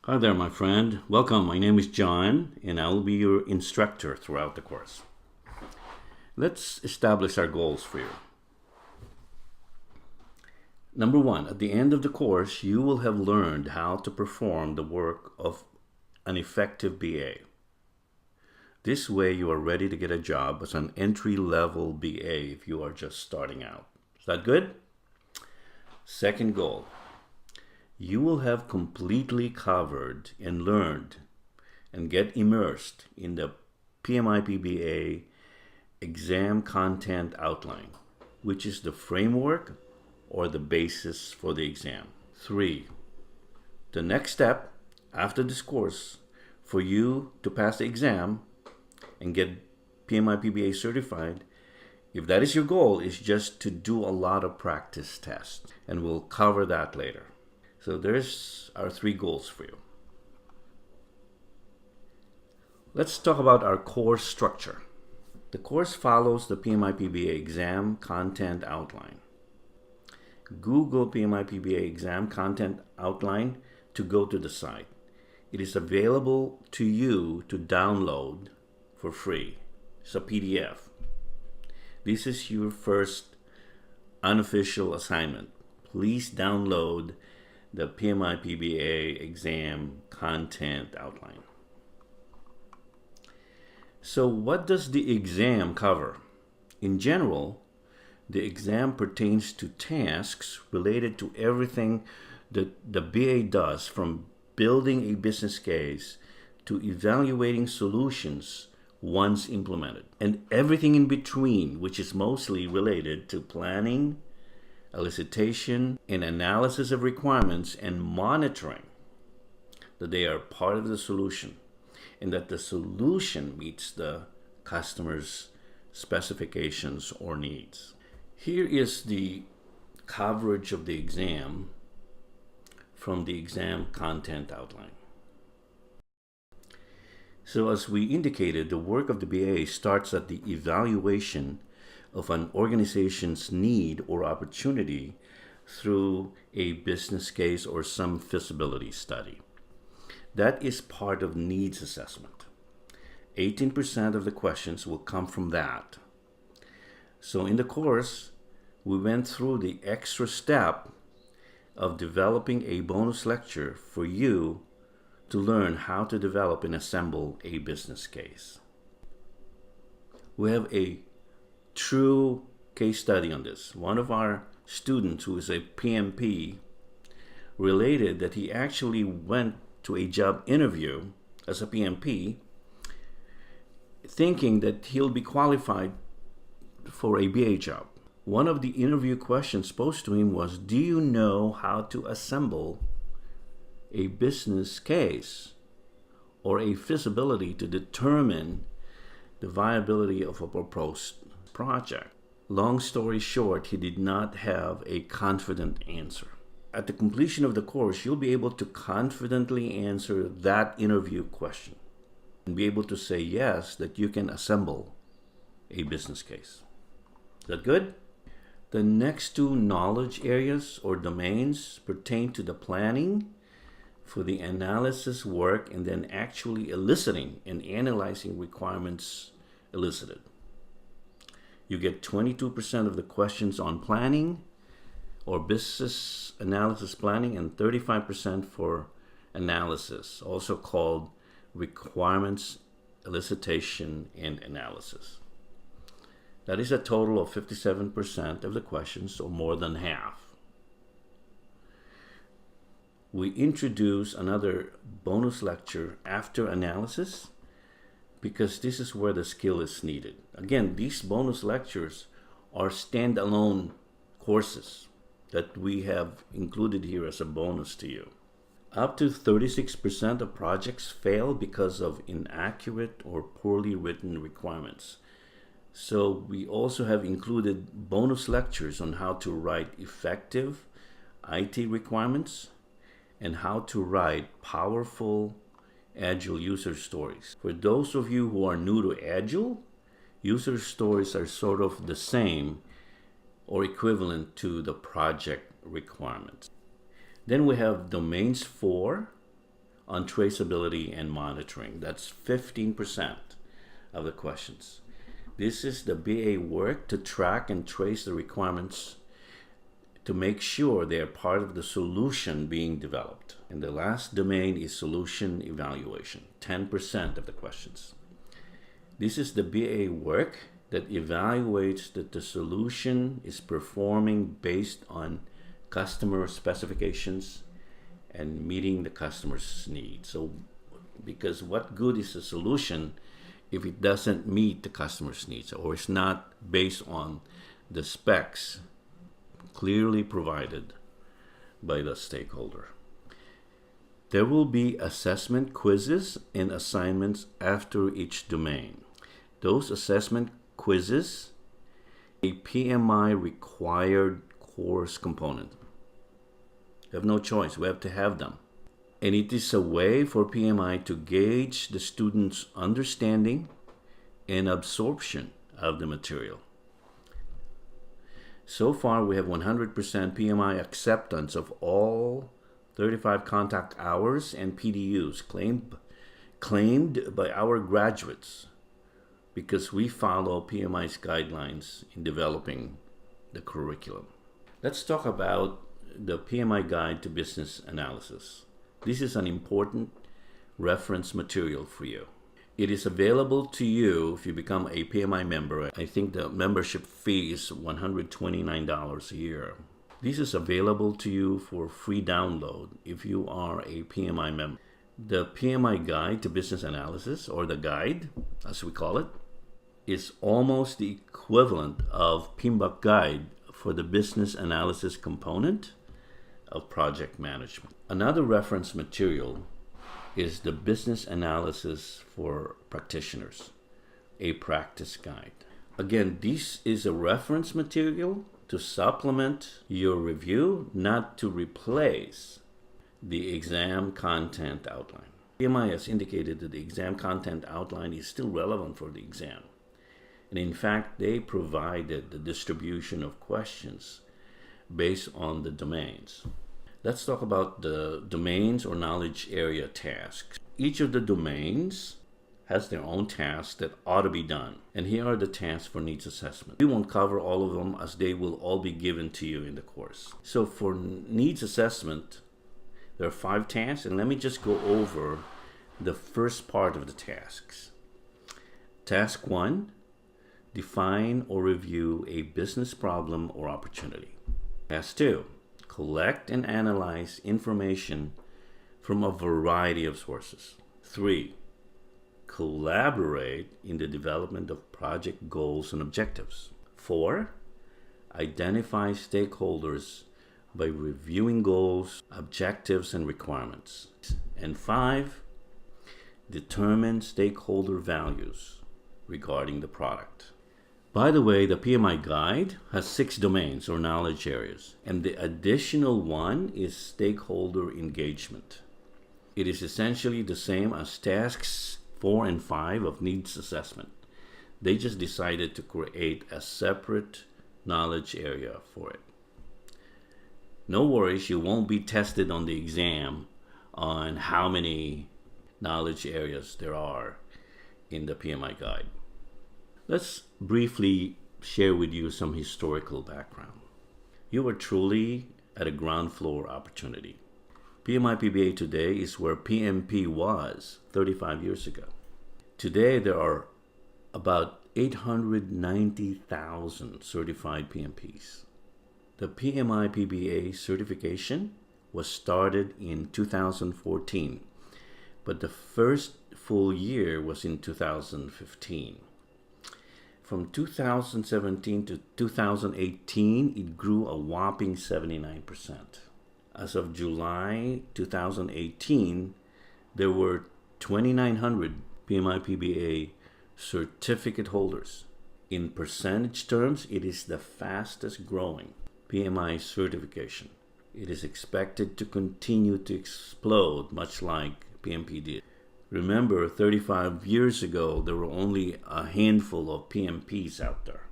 Hi there, my friend. Welcome. My name is John, and I will be your instructor throughout the course. Let's establish our goals for you. Number one, at the end of the course, you will have learned how to perform the work of an effective BA. This way, you are ready to get a job as an entry-level BA if you are just starting out. Is that good? Second goal. You will have completely covered and learned and get immersed in the PMI-PBA exam content outline, which is the framework or the basis for the exam. 3. The next step after this course for you to pass the exam and get PMI-PBA certified, if that is your goal, is just to do a lot of practice tests, and we'll cover that later. So there's our 3 goals for you. Let's talk about our course structure. The course follows the PMI-PBA exam content outline. Google PMI-PBA exam content outline to go to the site. It is available to you to download for free. It's a PDF. This is your first unofficial assignment. Please download the PMI-PBA exam content outline. So what does the exam cover? In general, the exam pertains to tasks related to everything that the BA does, from building a business case to evaluating solutions once implemented, and everything in between, which is mostly related to planning, elicitation, and analysis of requirements, and monitoring that they are part of the solution and that the solution meets the customer's specifications or needs. Here is the coverage of the exam from the exam content outline. So as we indicated, the work of the BA starts at the evaluation of an organization's need or opportunity through a business case or some feasibility study. That is part of needs assessment. 18% of the questions will come from that. So in the course, we went through the extra step of developing a bonus lecture for you to learn how to develop and assemble a business case. We have a true case study on this. One of our students, who is a PMP, related that he actually went to a job interview as a PMP thinking that he'll be qualified for a BA job. One of the interview questions posed to him was, do you know how to assemble a business case or a feasibility to determine the viability of a proposed project? Long story short, he did not have a confident answer. At the completion of the course, you'll be able to confidently answer that interview question and be able to say yes, that you can assemble a business case. Is that good? The next 2 knowledge areas or domains pertain to the planning for the analysis work and then actually eliciting and analyzing requirements elicited. You get 22% of the questions on planning or business analysis planning and 35% for analysis, also called requirements elicitation and analysis. That is a total of 57% of the questions, or more than half. We introduce another bonus lecture after analysis because this is where the skill is needed. Again, these bonus lectures are standalone courses that we have included here as a bonus to you. Up to 36% of projects fail because of inaccurate or poorly written requirements. So we also have included bonus lectures on how to write effective IT requirements and how to write powerful Agile user stories. For those of you who are new to Agile, user stories are sort of the same or equivalent to the project requirements. Then we have domains 4 on traceability and monitoring. That's 15% of the questions. This is the BA work to track and trace the requirements to make sure they are part of the solution being developed. And the last domain is solution evaluation, 10% of the questions. This is the BA work that evaluates that the solution is performing based on customer specifications and meeting the customer's needs. So, because what good is a solution if it doesn't meet the customer's needs or it's not based on the specs clearly provided by the stakeholder? There will be assessment quizzes and assignments after each domain. Those assessment quizzes, a PMI required course component. We have no choice. We have to have them. And it is a way for PMI to gauge the student's understanding and absorption of the material. So far, we have 100% PMI acceptance of all 35 contact hours and PDUs claimed by our graduates because we follow PMI's guidelines in developing the curriculum. Let's talk about the PMI Guide to Business Analysis. This is an important reference material for you. It is available to you if you become a PMI member. I think the membership fee is $129 a year. This is available to you for free download if you are a PMI member. The PMI Guide to Business Analysis, or the guide, as we call it, is almost the equivalent of PMBOK Guide for the business analysis component of project management. Another reference material is the Business Analysis for Practitioners, a practice guide. Again, this is a reference material to supplement your review, not to replace the exam content outline. PMI has indicated that the exam content outline is still relevant for the exam. And in fact, they provided the distribution of questions based on the domains. Let's talk about the domains or knowledge area tasks. Each of the domains has their own tasks that ought to be done. And here are the tasks for needs assessment. We won't cover all of them as they will all be given to you in the course. So for needs assessment, there are 5 tasks, and let me just go over the first part of the tasks. Task 1, define or review a business problem or opportunity. Task 2, collect and analyze information from a variety of sources. 3, collaborate in the development of project goals and objectives. 4, identify stakeholders by reviewing goals, objectives, and requirements. And 5, determine stakeholder values regarding the product. By the way, the PMI Guide has 6 domains or knowledge areas, and the additional one is stakeholder engagement. It is essentially the same as tasks 4 and 5 of needs assessment. They just decided to create a separate knowledge area for it. No worries, you won't be tested on the exam on how many knowledge areas there are in the PMI Guide. Let's briefly share with you some historical background. You are truly at a ground floor opportunity. PMI-PBA today is where PMP was 35 years ago. Today there are about 890,000 certified PMPs. The PMI-PBA certification was started in 2014, but the first full year was in 2015. From 2017 to 2018, it grew a whopping 79%. As of July 2018, there were 2,900 PMI-PBA certificate holders. In percentage terms, it is the fastest growing PMI certification. It is expected to continue to explode, much like PMP did. Remember, 35 years ago, there were only a handful of PMPs out there.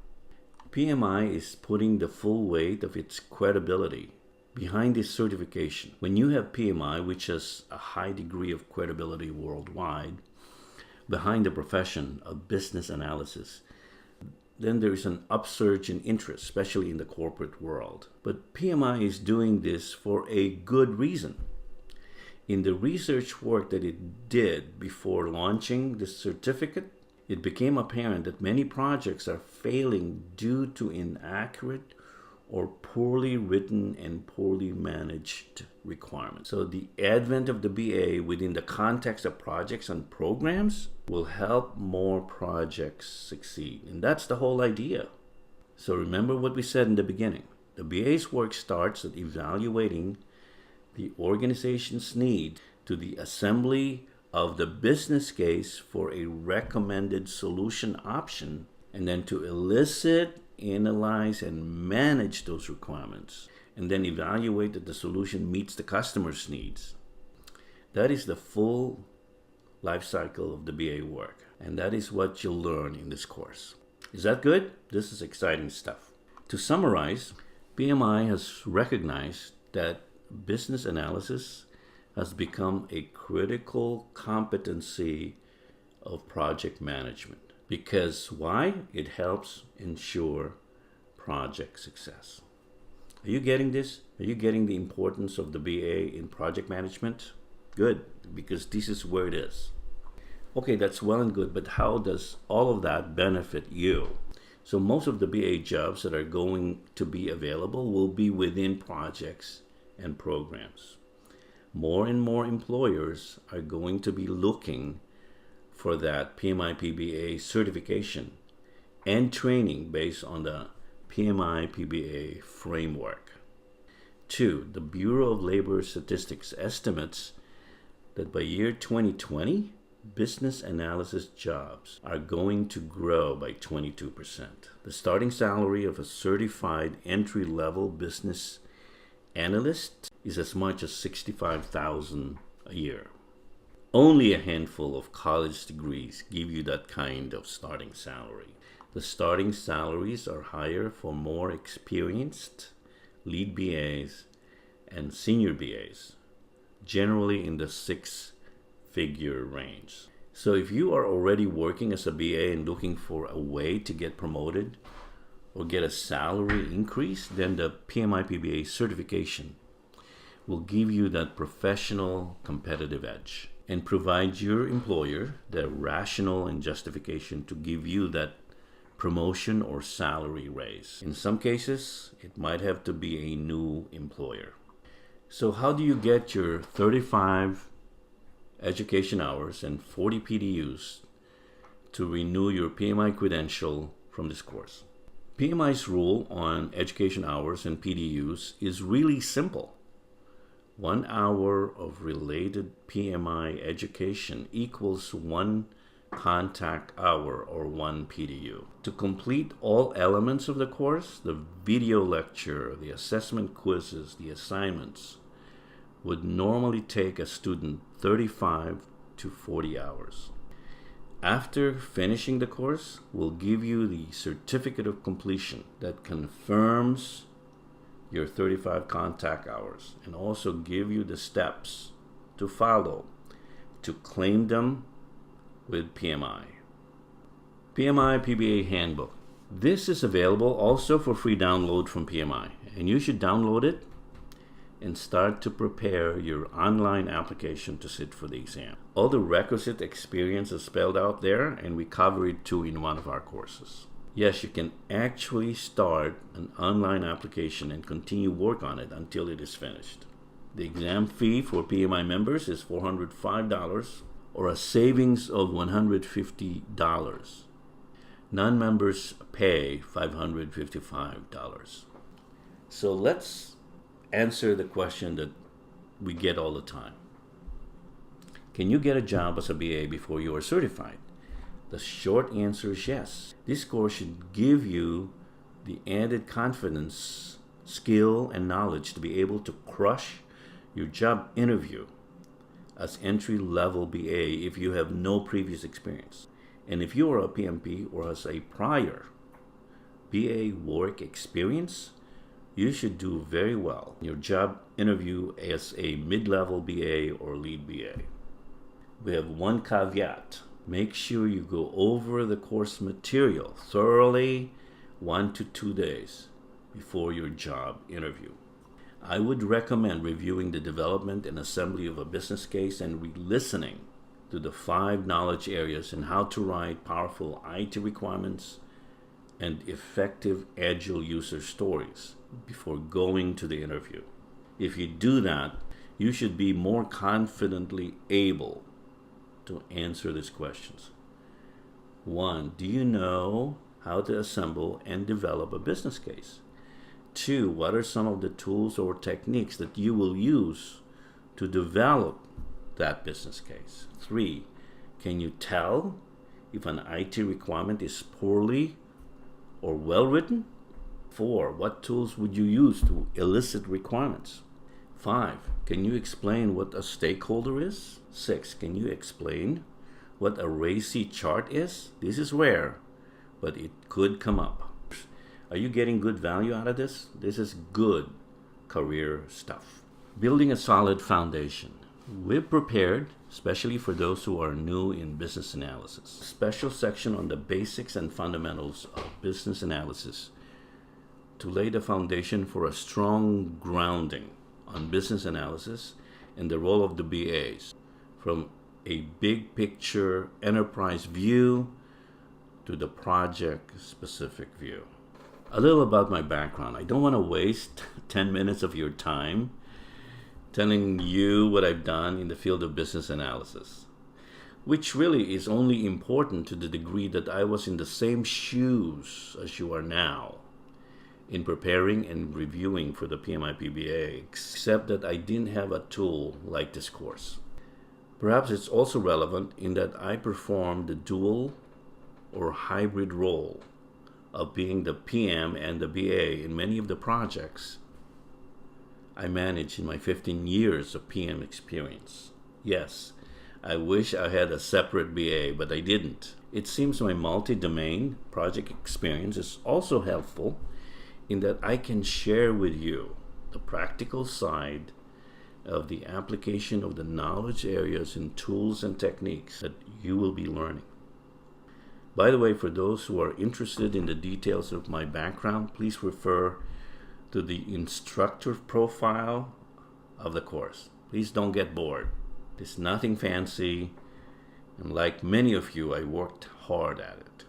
PMI is putting the full weight of its credibility behind this certification. When you have PMI, which has a high degree of credibility worldwide, behind the profession of business analysis, then there is an upsurge in interest, especially in the corporate world. But PMI is doing this for a good reason. In the research work that it did before launching the certificate, it became apparent that many projects are failing due to inaccurate or poorly written and poorly managed requirements. So the advent of the BA within the context of projects and programs will help more projects succeed. And that's the whole idea. So remember what we said in the beginning. The BA's work starts at evaluating the organization's need to the assembly of the business case for a recommended solution option, and then to elicit, analyze, and manage those requirements, and then evaluate that the solution meets the customer's needs. That is the full life cycle of the BA work, and that is what you'll learn in this course. Is that good? This is exciting stuff. To summarize, PMI has recognized that business analysis has become a critical competency of project management. Because why? It helps ensure project success. Are you getting this? Are you getting the importance of the BA in project management? Good, because this is where it is. Okay, that's well and good, but how does all of that benefit you? So most of the BA jobs that are going to be available will be within projects and programs. More and more employers are going to be looking for that PMI-PBA certification and training based on the PMI-PBA framework. 2, the Bureau of Labor Statistics estimates that by year 2020, business analysis jobs are going to grow by 22%. The starting salary of a certified entry-level business analyst is as much as $65,000 a year. Only a handful of college degrees give you that kind of starting salary. The starting salaries are higher for more experienced lead BAs and senior BAs, generally in the 6-figure range. So if you are already working as a BA and looking for a way to get promoted or get a salary increase, then the PMI-PBA certification will give you that professional competitive edge and provide your employer the rationale and justification to give you that promotion or salary raise. In some cases, it might have to be a new employer. So how do you get your 35 education hours and 40 PDUs to renew your PMI credential from this course? PMI's rule on education hours and PDUs is really simple. 1 hour of related PMI education equals 1 contact hour or 1 PDU. To complete all elements of the course, the video lecture, the assessment quizzes, the assignments, would normally take a student 35 to 40 hours. After finishing the course, we'll give you the certificate of completion that confirms your 35 contact hours and also give you the steps to follow to claim them with PMI. PMI-PBA Handbook. This is available also for free download from PMI, and you should download it and start to prepare your online application to sit for the exam. All the requisite experience is spelled out there, and we cover it too in one of our courses. Yes, you can actually start an online application and continue work on it until it is finished. The exam fee for PMI members is $405 or a savings of $150. Non-members pay $555. So let's answer the question that we get all the time. Can you get a job as a BA before you are certified? The short answer is yes. This course should give you the added confidence, skill, and knowledge to be able to crush your job interview as entry-level BA if you have no previous experience. And if you are a PMP or has a prior BA work experience, you should do very well in your job interview as a mid-level BA or lead BA. We have one caveat. Make sure you go over the course material thoroughly 1 to 2 days before your job interview. I would recommend reviewing the development and assembly of a business case and re-listening to the 5 knowledge areas and how to write powerful IT requirements and effective agile user stories before going to the interview. If you do that, you should be more confidently able to answer these questions. 1, do you know how to assemble and develop a business case? 2, what are some of the tools or techniques that you will use to develop that business case? 3, can you tell if an IT requirement is poorly or well written? 4, what tools would you use to elicit requirements? 5, can you explain what a stakeholder is? 6, can you explain what a RACI chart is? This is rare, but it could come up. Are you getting good value out of this? This is good career stuff. Building a solid foundation. We've prepared, especially for those who are new in business analysis, a special section on the basics and fundamentals of business analysis to lay the foundation for a strong grounding on business analysis and the role of the BAs, from a big picture enterprise view to the project specific view. A little about my background. I don't want to waste 10 minutes of your time telling you what I've done in the field of business analysis, which really is only important to the degree that I was in the same shoes as you are now in preparing and reviewing for the PMI-PBA, except that I didn't have a tool like this course. Perhaps it's also relevant in that I performed the dual or hybrid role of being the PM and the BA in many of the projects I managed in my 15 years of PM experience. Yes, I wish I had a separate BA, but I didn't. It seems my multi-domain project experience is also helpful in that I can share with you the practical side of the application of the knowledge areas and tools and techniques that you will be learning. By the way, for those who are interested in the details of my background, please refer to the instructor profile of the course. Please don't get bored. It's nothing fancy, and like many of you, I worked hard at it.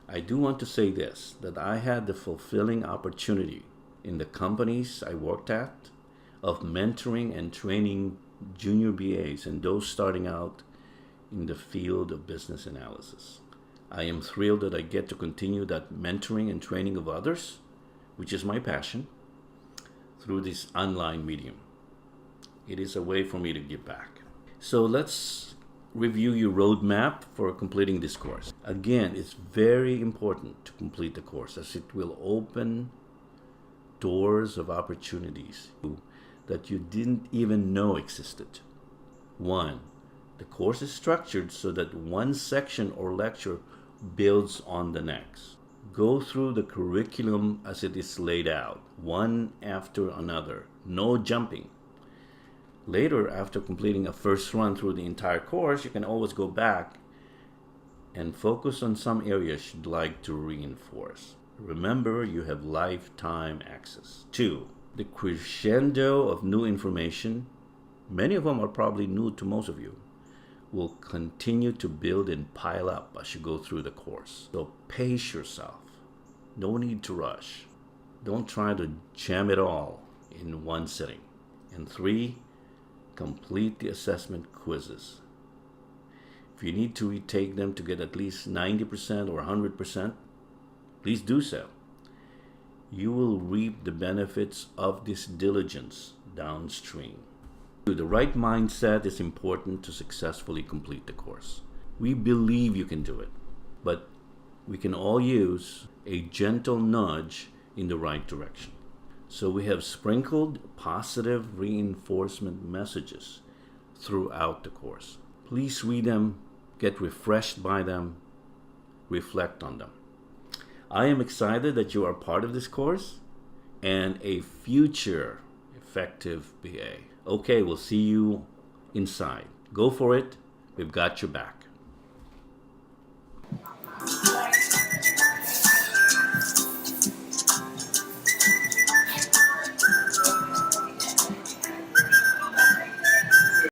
I do want to say this, that I had the fulfilling opportunity in the companies I worked at of mentoring and training junior BAs and those starting out in the field of business analysis. I am thrilled that I get to continue that mentoring and training of others, which is my passion, through this online medium. It is a way for me to give back. So let's review your roadmap for completing this course. Again, it's very important to complete the course as it will open doors of opportunities that you didn't even know existed. 1, the course is structured so that one section or lecture builds on the next. Go through the curriculum as it is laid out, one after another, no jumping. Later, after completing a first run through the entire course, you can always go back and focus on some areas you'd like to reinforce. Remember, you have lifetime access. 2, the crescendo of new information, many of them are probably new to most of you, will continue to build and pile up as you go through the course. So pace yourself. No need to rush. Don't try to jam it all in one sitting. And 3, complete the assessment quizzes. If you need to retake them to get at least 90% or 100%, please do so. You will reap the benefits of this diligence downstream. The right mindset is important to successfully complete the course. We believe you can do it, but we can all use a gentle nudge in the right direction. So we have sprinkled positive reinforcement messages throughout the course. Please read them, get refreshed by them, reflect on them. I am excited that you are part of this course. and a future effective BA. Okay, we'll see you inside. Go for it. We've got your back.